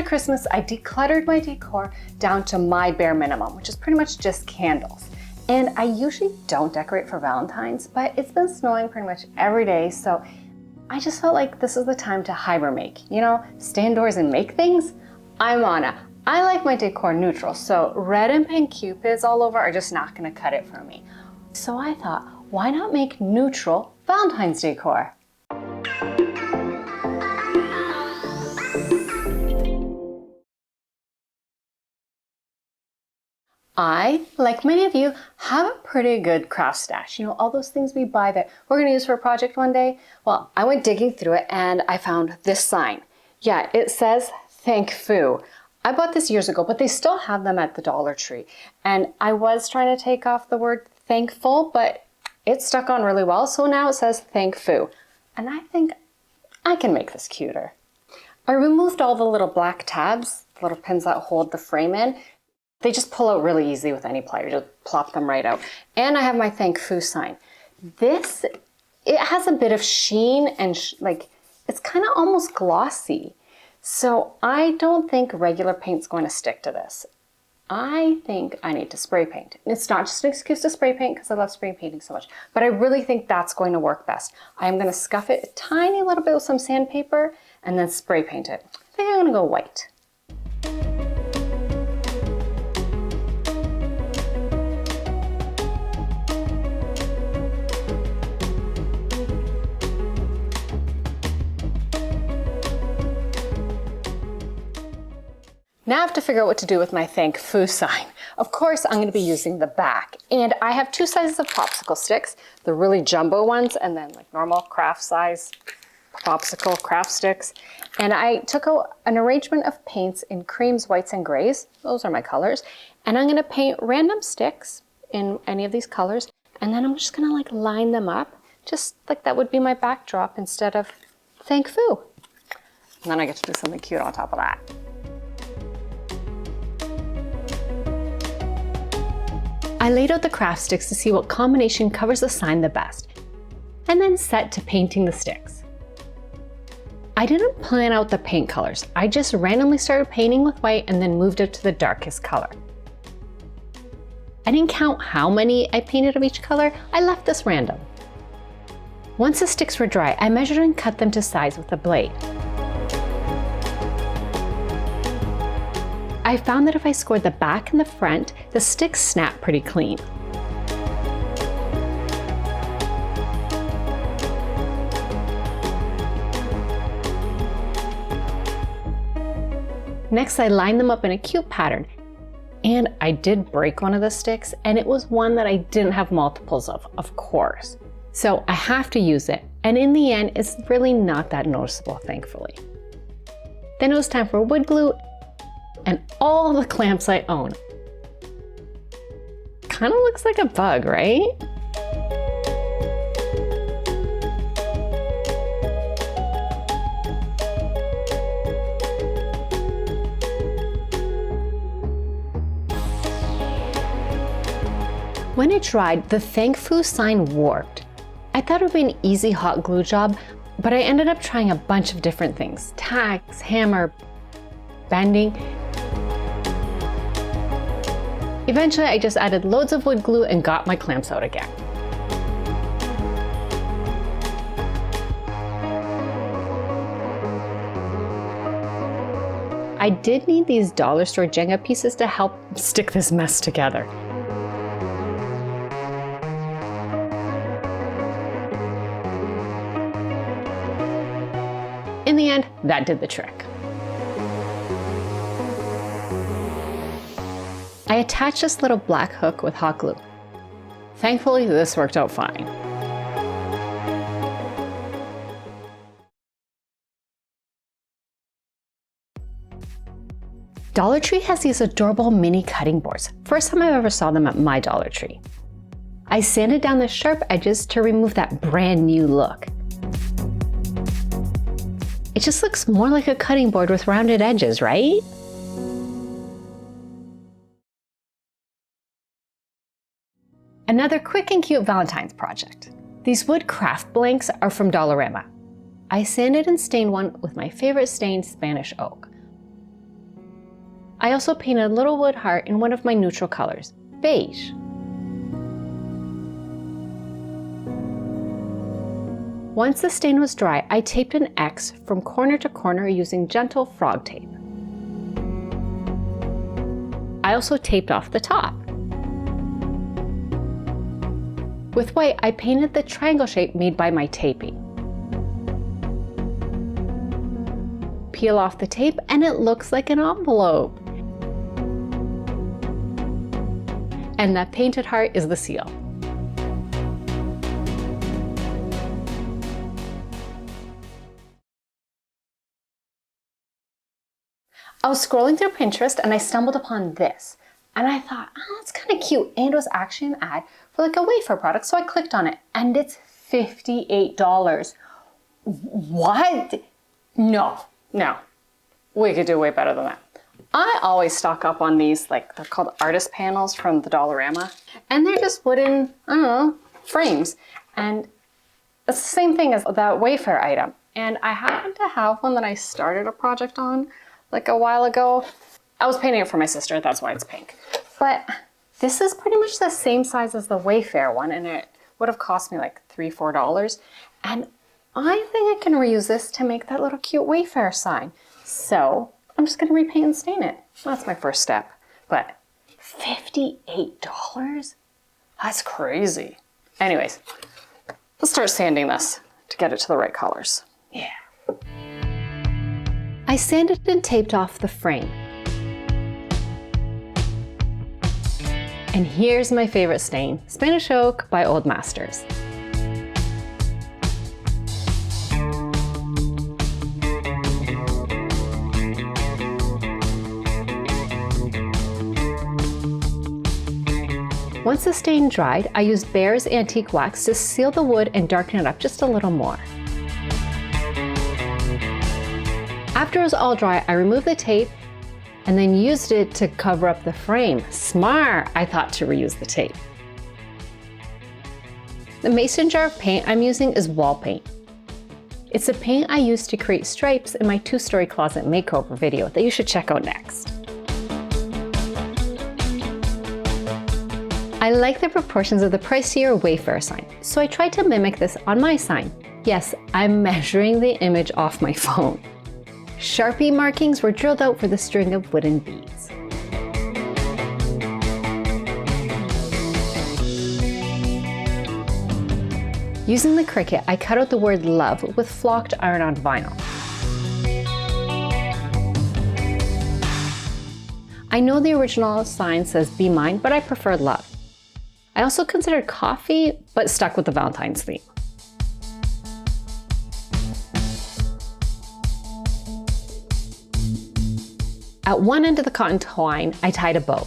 Christmas, I decluttered my decor down to my bare minimum, which is pretty much just candles. And I usually don't decorate for Valentine's, but it's been snowing pretty much every day, so I just felt like this is the time to hibernate. You know, stay indoors and make things? I'm on it. I like my decor neutral, so red and pink cupids all over are just not gonna cut it for me. So I thought, why not make neutral Valentine's decor? I, like many of you, have a pretty good craft stash. You know, all those things we buy that we're gonna use for a project one day. Well, I went digging through it and I found this sign. Yeah, it says Thank Fu. I bought this years ago, but they still have them at the Dollar Tree. And I was trying to take off the word thankful, but it stuck on really well. So now it says Thank Fu. And I think I can make this cuter. I removed all the little black tabs, the little pins that hold the frame in. They just pull out really easy with any plier, just plop them right out. And I have my Thank Fu sign. This, it has a bit of sheen and like, it's kind of almost glossy. So I don't think regular paint's going to stick to this. I think I need to spray paint. And it's not just an excuse to spray paint because I love spray painting so much, but I really think that's going to work best. I'm going to scuff it a tiny little bit with some sandpaper and then spray paint it. I think I'm going to go white. Now I have to figure out what to do with my Thank Fu sign. Of course, I'm going to be using the back. And I have two sizes of popsicle sticks, the really jumbo ones, and then like normal craft size popsicle craft sticks. And I took out an arrangement of paints in creams, whites, and grays. Those are my colors. And I'm going to paint random sticks in any of these colors. And then I'm just going to like line them up, just like that would be my backdrop instead of Thank Fu. And then I get to do something cute on top of that. I laid out the craft sticks to see what combination covers the sign the best, and then set to painting the sticks. I didn't plan out the paint colors. I just randomly started painting with white and then moved it to the darkest color. I didn't count how many I painted of each color. I left this random. Once the sticks were dry, I measured and cut them to size with a blade. I found that if I scored the back and the front, the sticks snap pretty clean. Next, I lined them up in a cute pattern. And I did break one of the sticks, and it was one that I didn't have multiples of course. So I have to use it, and in the end, it's really not that noticeable, thankfully. Then it was time for wood glue and all the clamps I own. Kind of looks like a bug, right? When it dried, the Thank Fu sign warped. I thought it would be an easy hot glue job, but I ended up trying a bunch of different things. Tacks, hammer, bending. Eventually, I just added loads of wood glue and got my clamps out again. I did need these dollar store Jenga pieces to help stick this mess together. In the end, that did the trick. I attached this little black hook with hot glue. Thankfully, this worked out fine. Dollar Tree has these adorable mini cutting boards. First time I ever saw them at my Dollar Tree. I sanded down the sharp edges to remove that brand new look. It just looks more like a cutting board with rounded edges, right? Another quick and cute Valentine's project. These wood craft blanks are from Dollarama. I sanded and stained one with my favorite stain, Spanish oak. I also painted a little wood heart in one of my neutral colors, beige. Once the stain was dry, I taped an X from corner to corner using gentle frog tape. I also taped off the top. With white, I painted the triangle shape made by my taping. Peel off the tape and it looks like an envelope. And that painted heart is the seal. I was scrolling through Pinterest and I stumbled upon this. And I thought, oh, that's kind of cute. And it was actually an ad for like a Wayfair product. So I clicked on it and it's $58. What? No. We could do way better than that. I always stock up on these, like they're called artist panels from the Dollarama. And they're just wooden, I don't know, frames. And it's the same thing as that Wayfair item. And I happen to have one that I started a project on like a while ago. I was painting it for my sister, that's why it's pink. But this is pretty much the same size as the Wayfair one, and it would have cost me like $3, $4. And I think I can reuse this to make that little cute Wayfair sign. So I'm just gonna repaint and stain it. That's my first step. But $58? That's crazy. Anyways, let's start sanding this to get it to the right colors. Yeah. I sanded and taped off the frame. And here's my favorite stain, Spanish Oak by Old Masters. Once the stain dried, I used Bear's Antique Wax to seal the wood and darken it up just a little more. After it was all dry, I removed the tape and then used it to cover up the frame. Smart, I thought, to reuse the tape. The mason jar of paint I'm using is wall paint. It's the paint I used to create stripes in my 2-story closet makeover video that you should check out next. I like the proportions of the pricier Wayfair sign, so I tried to mimic this on my sign. Yes, I'm measuring the image off my phone. Sharpie markings were drilled out for the string of wooden beads. Using the Cricut, I cut out the word love with flocked iron-on vinyl. I know the original sign says be mine, but I prefer love. I also considered coffee, but stuck with the Valentine's theme. At one end of the cotton twine, I tied a bow.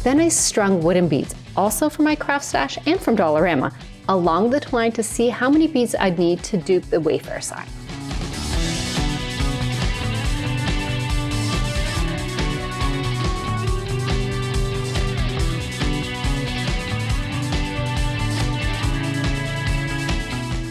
Then I strung wooden beads, also from my craft stash and from Dollarama, along the twine to see how many beads I'd need to dupe the Wayfair sign.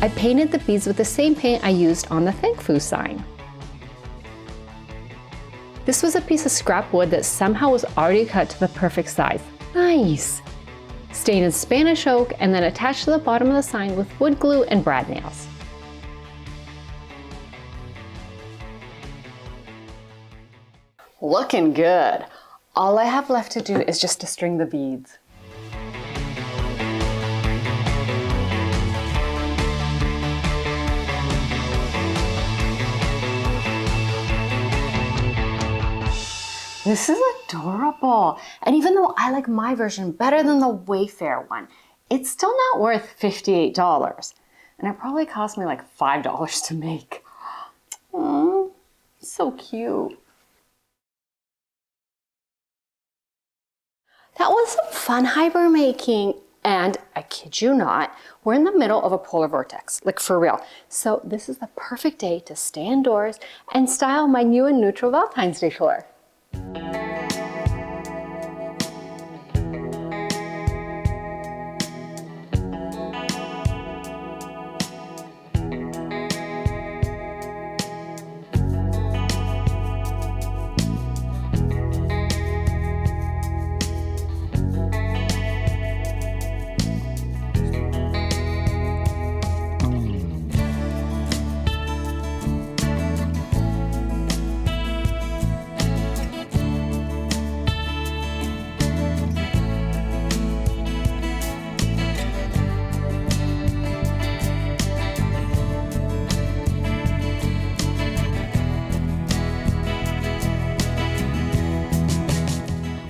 I painted the beads with the same paint I used on the Thank Fu sign. This was a piece of scrap wood that somehow was already cut to the perfect size. Nice! Stained in Spanish oak and then attached to the bottom of the sign with wood glue and brad nails. Looking good. All I have left to do is just to string the beads. This is adorable. And even though I like my version better than the Wayfair one, it's still not worth $58. And it probably cost me like $5 to make. Aww, so cute. That was some fun hyper making. And I kid you not, we're in the middle of a polar vortex, like for real. So this is the perfect day to stay indoors and style my new and neutral Valentine's decor.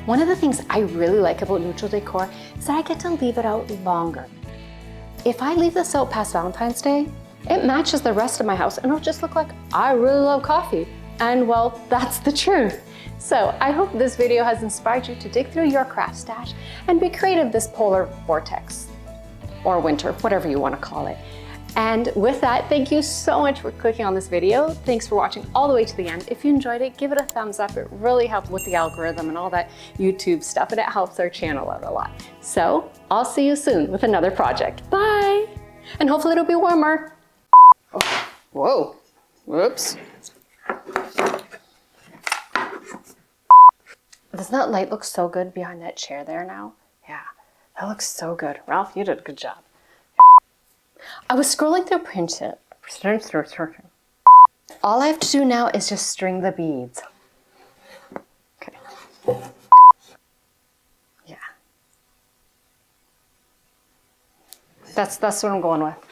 One of the things I really like about neutral decor is that I get to leave it out longer. If I leave this out past Valentine's Day, it matches the rest of my house and it'll just look like I really love coffee. And well, that's the truth. So I hope this video has inspired you to dig through your craft stash and be creative this polar vortex, or winter, whatever you want to call it. And with that, thank you so much for clicking on this video. Thanks for watching all the way to the end. If you enjoyed it, give it a thumbs up. It really helps with the algorithm and all that YouTube stuff, and it helps our channel out a lot. So I'll see you soon with another project. Bye! And hopefully it'll be warmer. Oh, whoa, whoops. Doesn't that light look so good behind that chair there now? Yeah, that looks so good. Ralph, you did a good job. I was scrolling through Pinterest. All I have to do now is just string the beads. Okay. Yeah. That's what I'm going with.